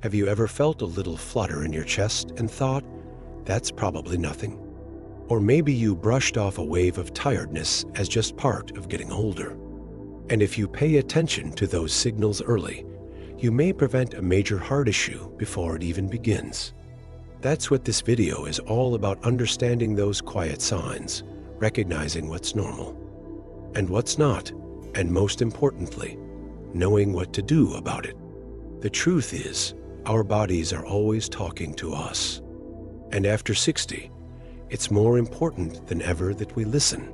Have you ever felt a little flutter in your chest and thought, that's probably nothing? Or maybe you brushed off a wave of tiredness as just part of getting older. And if you pay attention to those signals early, you may prevent a major heart issue before it even begins. That's what this video is all about: understanding those quiet signs, recognizing what's normal and what's not, and most importantly, knowing what to do about it. The truth is, our bodies are always talking to us. And after 60, it's more important than ever that we listen.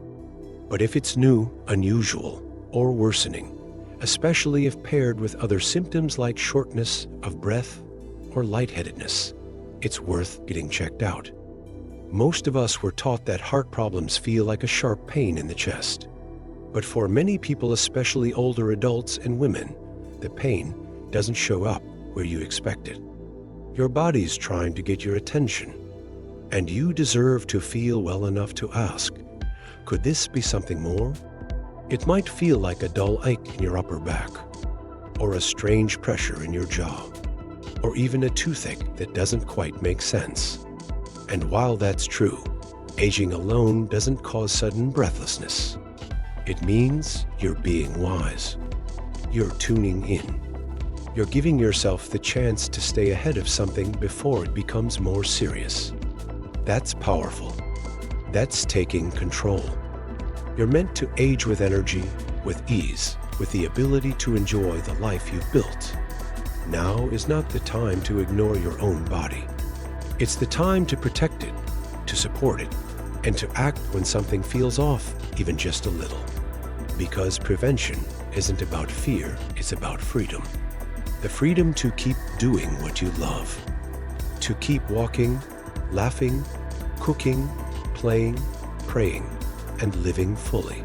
But if it's new, unusual, or worsening, especially if paired with other symptoms like shortness of breath or lightheadedness, it's worth getting checked out. Most of us were taught that heart problems feel like a sharp pain in the chest. But for many people, especially older adults and women, the pain doesn't show up where you expect it. Your body's trying to get your attention, and you deserve to feel well enough to ask, could this be something more? It might feel like a dull ache in your upper back, or a strange pressure in your jaw, or even a toothache that doesn't quite make sense. And while that's true, aging alone doesn't cause sudden breathlessness. It means you're being wise. You're tuning in. You're giving yourself the chance to stay ahead of something before it becomes more serious. That's powerful. That's taking control. You're meant to age with energy, with ease, with the ability to enjoy the life you've built. Now is not the time to ignore your own body. It's the time to protect it, to support it, and to act when something feels off, even just a little. Because prevention isn't about fear, it's about freedom. The freedom to keep doing what you love. To keep walking, laughing, cooking, playing, praying, and living fully.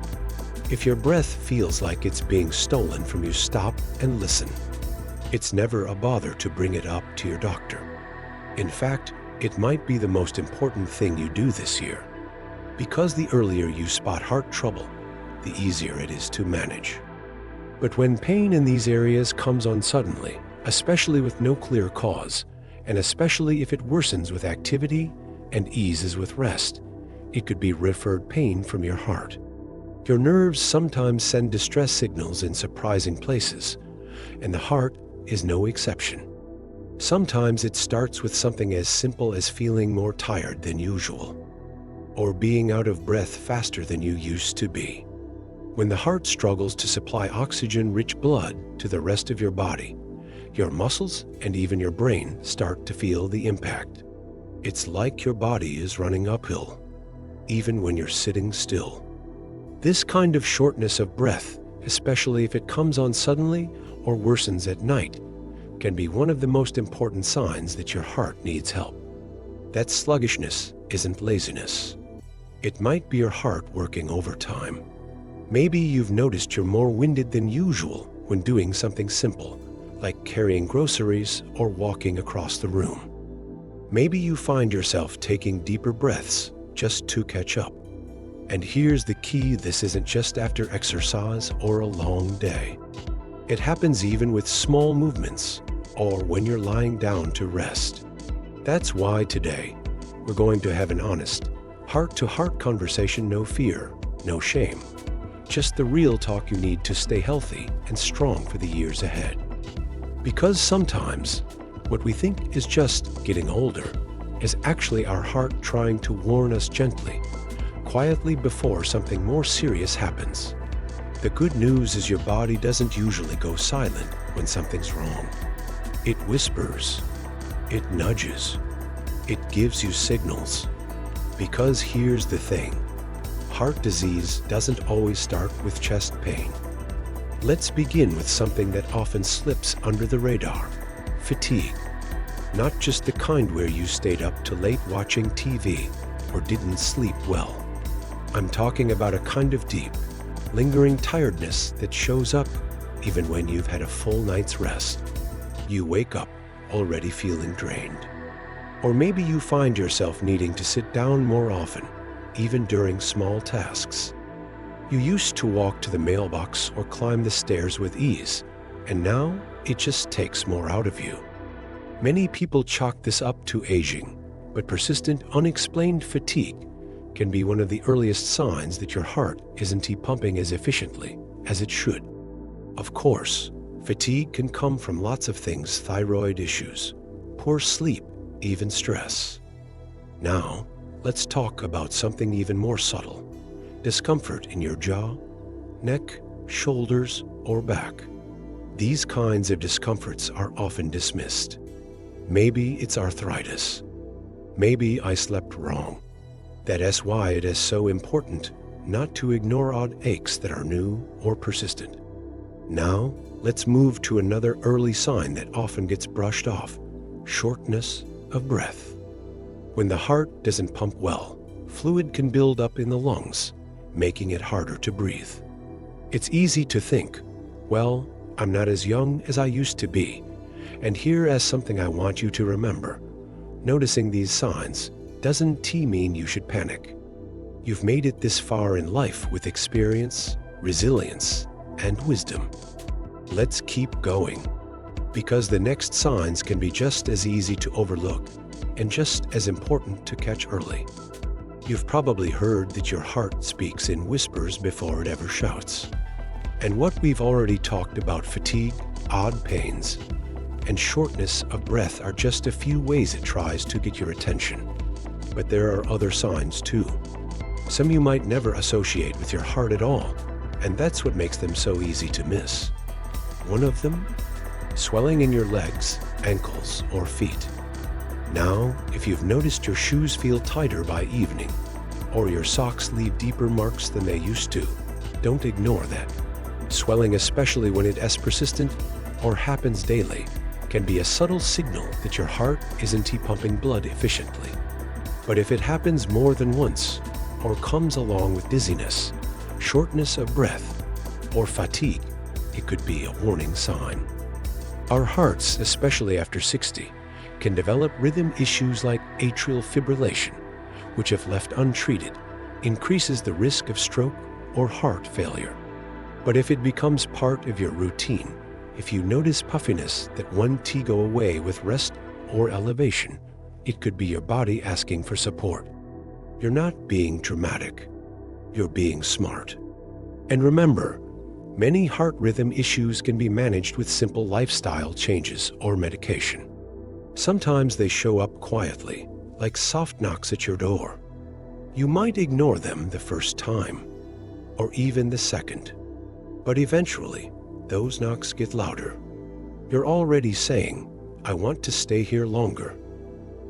If your breath feels like it's being stolen from you, stop and listen. It's never a bother to bring it up to your doctor. In fact, it might be the most important thing you do this year. Because the earlier you spot heart trouble, the easier it is to manage. But when pain in these areas comes on suddenly, especially with no clear cause, and especially if it worsens with activity and eases with rest, it could be referred pain from your heart. Your nerves sometimes send distress signals in surprising places, and the heart is no exception. Sometimes it starts with something as simple as feeling more tired than usual, or being out of breath faster than you used to be. When the heart struggles to supply oxygen-rich blood to the rest of your body, your muscles and even your brain start to feel the impact. It's like your body is running uphill, even when you're sitting still. This kind of shortness of breath, especially if it comes on suddenly or worsens at night, can be one of the most important signs that your heart needs help. That sluggishness isn't laziness. It might be your heart working overtime. Maybe you've noticed you're more winded than usual when doing something simple, like carrying groceries or walking across the room. Maybe you find yourself taking deeper breaths just to catch up. And here's the key: this isn't just after exercise or a long day. It happens even with small movements or when you're lying down to rest. That's why today we're going to have an honest, heart-to-heart conversation. No fear, no shame. Just the real talk you need to stay healthy and strong for the years ahead. Because sometimes what we think is just getting older is actually our heart trying to warn us gently, quietly, before something more serious happens. The good news is your body doesn't usually go silent when something's wrong. It whispers, it nudges, it gives you signals. Because here's the thing: heart disease doesn't always start with chest pain. Let's begin with something that often slips under the radar: fatigue. Not just the kind where you stayed up too late watching TV or didn't sleep well. I'm talking about a kind of deep, lingering tiredness that shows up even when you've had a full night's rest. You wake up already feeling drained. Or maybe you find yourself needing to sit down more often, even during small tasks. You used to walk to the mailbox or climb the stairs with ease, and now it just takes more out of you. Many people chalk this up to aging, but persistent, unexplained fatigue can be one of the earliest signs that your heart isn't pumping as efficiently as it should. Of course, fatigue can come from lots of things: thyroid issues, poor sleep, even stress. Now, let's talk about something even more subtle: discomfort in your jaw, neck, shoulders, or back. These kinds of discomforts are often dismissed. Maybe it's arthritis. Maybe I slept wrong. That's why it is so important not to ignore odd aches that are new or persistent. Now, let's move to another early sign that often gets brushed off: shortness of breath. When the heart doesn't pump well, fluid can build up in the lungs, making it harder to breathe. It's easy to think, well, I'm not as young as I used to be. And here is something I want you to remember. Noticing these signs doesn't mean you should panic. You've made it this far in life with experience, resilience, and wisdom. Let's keep going, because the next signs can be just as easy to overlook and just as important to catch early. You've probably heard that your heart speaks in whispers before it ever shouts. And what we've already talked about, fatigue, odd pains, and shortness of breath, are just a few ways it tries to get your attention. But there are other signs too. Some you might never associate with your heart at all, and that's what makes them so easy to miss. One of them? Swelling in your legs, ankles, or feet. Now, if you've noticed your shoes feel tighter by evening, or your socks leave deeper marks than they used to, don't ignore that. Swelling, especially when it is persistent or happens daily, can be a subtle signal that your heart isn't pumping blood efficiently. But if it happens more than once, or comes along with dizziness, shortness of breath, or fatigue, it could be a warning sign. Our hearts, especially after 60, can develop rhythm issues like atrial fibrillation, which, if left untreated, increases the risk of stroke or heart failure. But if it becomes part of your routine, if you notice puffiness that won't go away with rest or elevation, it could be your body asking for support. You're not being dramatic. You're being smart. And remember, many heart rhythm issues can be managed with simple lifestyle changes or medication. Sometimes they show up quietly, like soft knocks at your door. You might ignore them the first time, or even the second. But eventually, those knocks get louder. You're already saying, I want to stay here longer.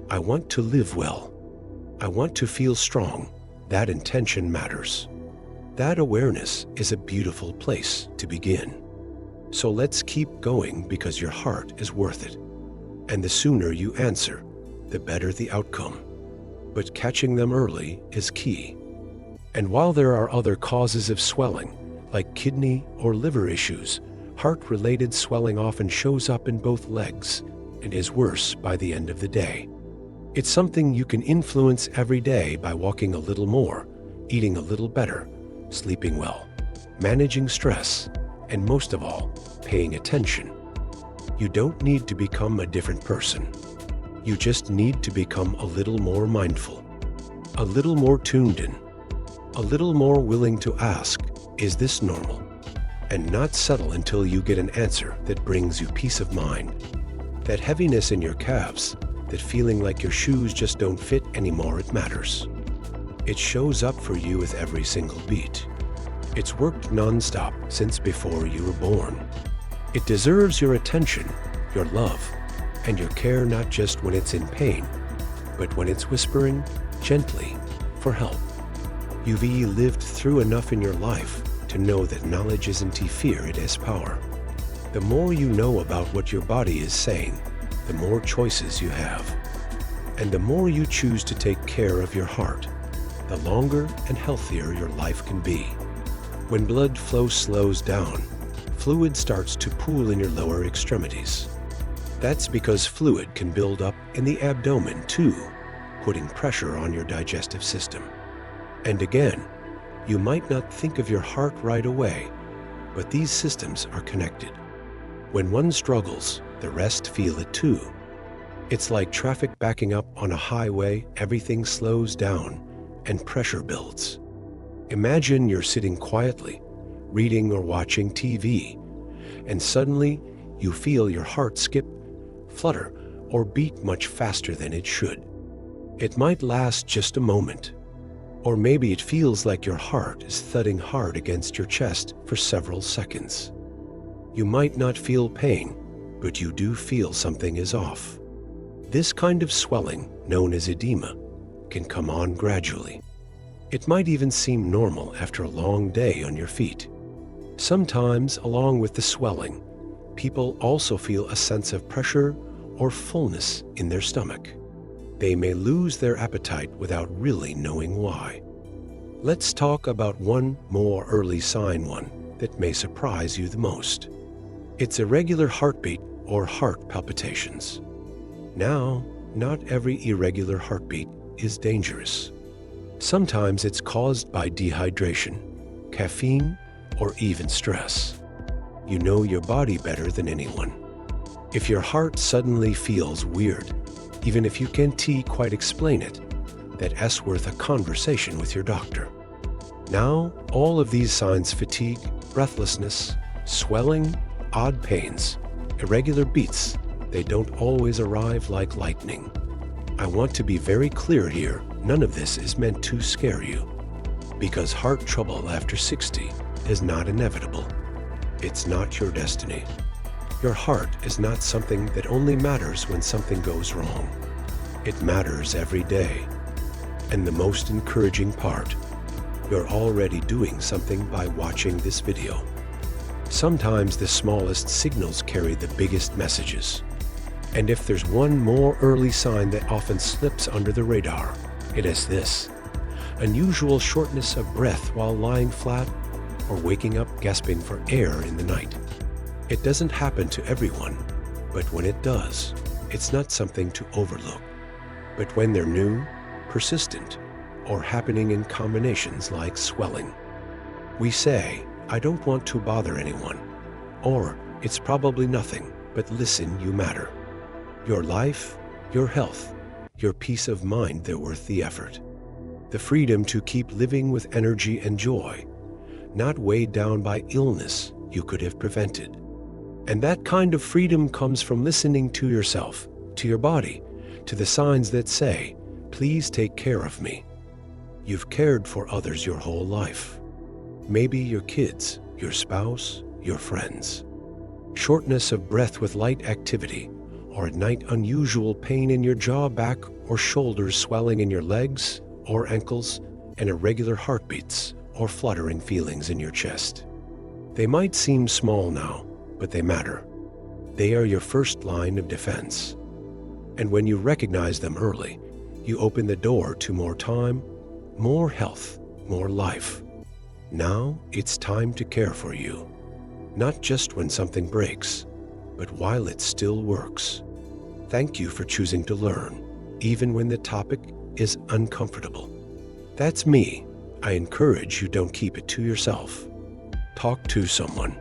I want to live well. I want to feel strong. That intention matters. That awareness is a beautiful place to begin. So let's keep going, because your heart is worth it. And the sooner you answer, the better the outcome. But catching them early is key. And while there are other causes of swelling, like kidney or liver issues, heart-related swelling often shows up in both legs and is worse by the end of the day. It's something you can influence every day by walking a little more, eating a little better, sleeping well, managing stress, and most of all, paying attention. You don't need to become a different person. You just need to become a little more mindful, a little more tuned in, a little more willing to ask, is this normal? And not settle until you get an answer that brings you peace of mind. That heaviness in your calves, that feeling like your shoes just don't fit anymore, it matters. It shows up for you with every single beat. It's worked non-stop since before you were born. It deserves your attention, your love, and your care, not just when it's in pain, but when it's whispering gently for help. You've lived through enough in your life to know that knowledge isn't fear, it is power. The more you know about what your body is saying, the more choices you have. And the more you choose to take care of your heart, the longer and healthier your life can be. When blood flow slows down, fluid starts to pool in your lower extremities. That's because fluid can build up in the abdomen too, putting pressure on your digestive system. And again, you might not think of your heart right away, but these systems are connected. When one struggles, the rest feel it too. It's like traffic backing up on a highway. Everything slows down and pressure builds. Imagine you're sitting quietly, reading or watching TV, and suddenly you feel your heart skip, flutter, or beat much faster than it should. It might last just a moment, or maybe it feels like your heart is thudding hard against your chest for several seconds. You might not feel pain, but you do feel something is off. This kind of swelling, known as edema, can come on gradually. It might even seem normal after a long day on your feet. Sometimes, along with the swelling, people also feel a sense of pressure or fullness in their stomach. They may lose their appetite without really knowing why. Let's talk about one more early sign, one that may surprise you the most. It's irregular heartbeat or heart palpitations. Now, not every irregular heartbeat is dangerous. Sometimes it's caused by dehydration, caffeine, or even stress. You know your body better than anyone. If your heart suddenly feels weird, even if you can't quite explain it, that's worth a conversation with your doctor. Now, all of these signs, fatigue, breathlessness, swelling, odd pains, irregular beats, they don't always arrive like lightning. I want to be very clear here, none of this is meant to scare you, because heart trouble after 60 is not inevitable. It's not your destiny. Your heart is not something that only matters when something goes wrong. It matters every day. And the most encouraging part, you're already doing something by watching this video. Sometimes the smallest signals carry the biggest messages. And if there's one more early sign that often slips under the radar, it is this: unusual shortness of breath while lying flat or waking up gasping for air in the night. It doesn't happen to everyone, but when it does, it's not something to overlook. But when they're new, persistent, or happening in combinations like swelling, we say, I don't want to bother anyone, or it's probably nothing, but listen, you matter. Your life, your health, your peace of mind, they're worth the effort. The freedom to keep living with energy and joy, not weighed down by illness you could have prevented. And that kind of freedom comes from listening to yourself, to your body, to the signs that say, please take care of me. You've cared for others your whole life. Maybe your kids, your spouse, your friends. Shortness of breath with light activity, or at night unusual pain in your jaw, back, or shoulders, swelling in your legs or ankles, and irregular heartbeats or fluttering feelings in your chest. They might seem small now, but they matter. They are your first line of defense. And when you recognize them early, you open the door to more time, more health, more life. Now it's time to care for you, not just when something breaks, but while it still works. Thank you for choosing to learn, even when the topic is uncomfortable. That's me. I encourage you, don't keep it to yourself. Talk to someone.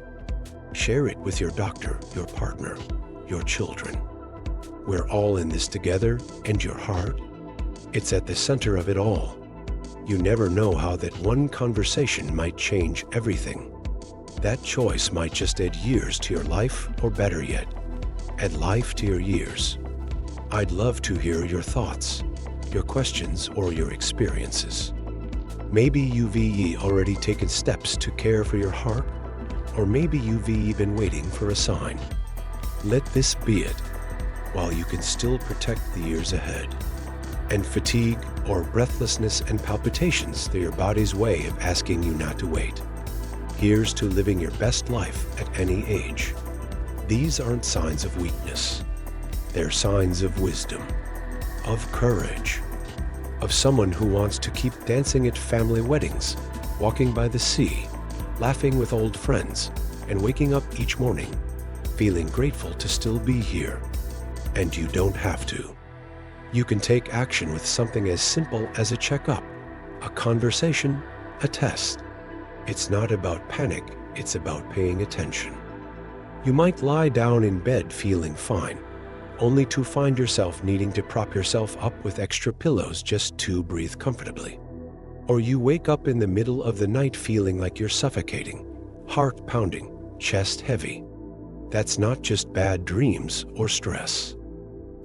Share it with your doctor, your partner, your children. We're all in this together, and your heart, it's at the center of it all. You never know how that one conversation might change everything. That choice might just add years to your life, or better yet, add life to your years. I'd love to hear your thoughts, your questions, or your experiences. Maybe you've already taken steps to care for your heart, or maybe you've been waiting for a sign. Let this be it, while you can still protect the years ahead. And fatigue or breathlessness and palpitations, they're your body's way of asking you not to wait. Here's to living your best life at any age. These aren't signs of weakness. They're signs of wisdom, of courage, of someone who wants to keep dancing at family weddings, walking by the sea, laughing with old friends, and waking up each morning, feeling grateful to still be here. And you don't have to. You can take action with something as simple as a checkup, a conversation, a test. It's not about panic, it's about paying attention. You might lie down in bed feeling fine, only to find yourself needing to prop yourself up with extra pillows just to breathe comfortably. Or you wake up in the middle of the night feeling like you're suffocating, heart pounding, chest heavy. That's not just bad dreams or stress.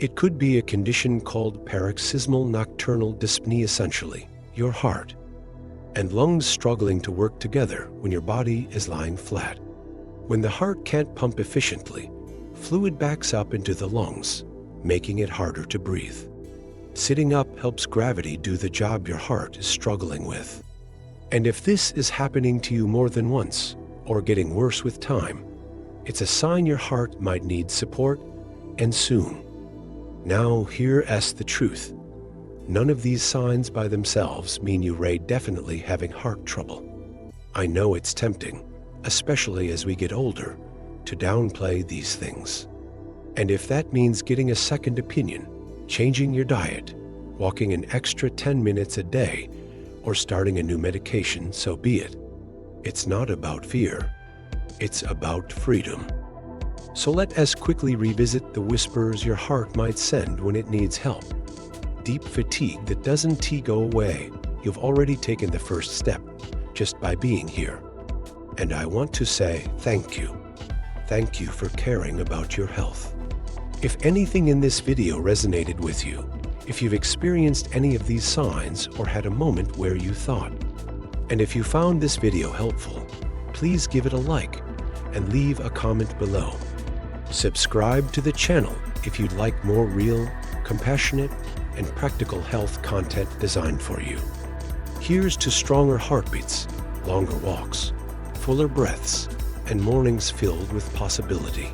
It could be a condition called paroxysmal nocturnal dyspnea, essentially, your heart and lungs struggling to work together when your body is lying flat. When the heart can't pump efficiently, fluid backs up into the lungs, making it harder to breathe. Sitting up helps gravity do the job your heart is struggling with. And if this is happening to you more than once, or getting worse with time, it's a sign your heart might need support, and soon. Now, here's the truth. None of these signs by themselves mean you're definitely having heart trouble. I know it's tempting, especially as we get older, to downplay these things. And if that means getting a second opinion, changing your diet, walking an extra 10 minutes a day, or starting a new medication, so be it. It's not about fear. It's about freedom. So let us quickly revisit the whispers your heart might send when it needs help. Deep fatigue that doesn't go away. You've already taken the first step just by being here. And I want to say thank you. Thank you for caring about your health. If anything in this video resonated with you, if you've experienced any of these signs or had a moment where you thought, and if you found this video helpful, please give it a like and leave a comment below. Subscribe to the channel if you'd like more real, compassionate, and practical health content designed for you. Here's to stronger heartbeats, longer walks, fuller breaths, and mornings filled with possibility.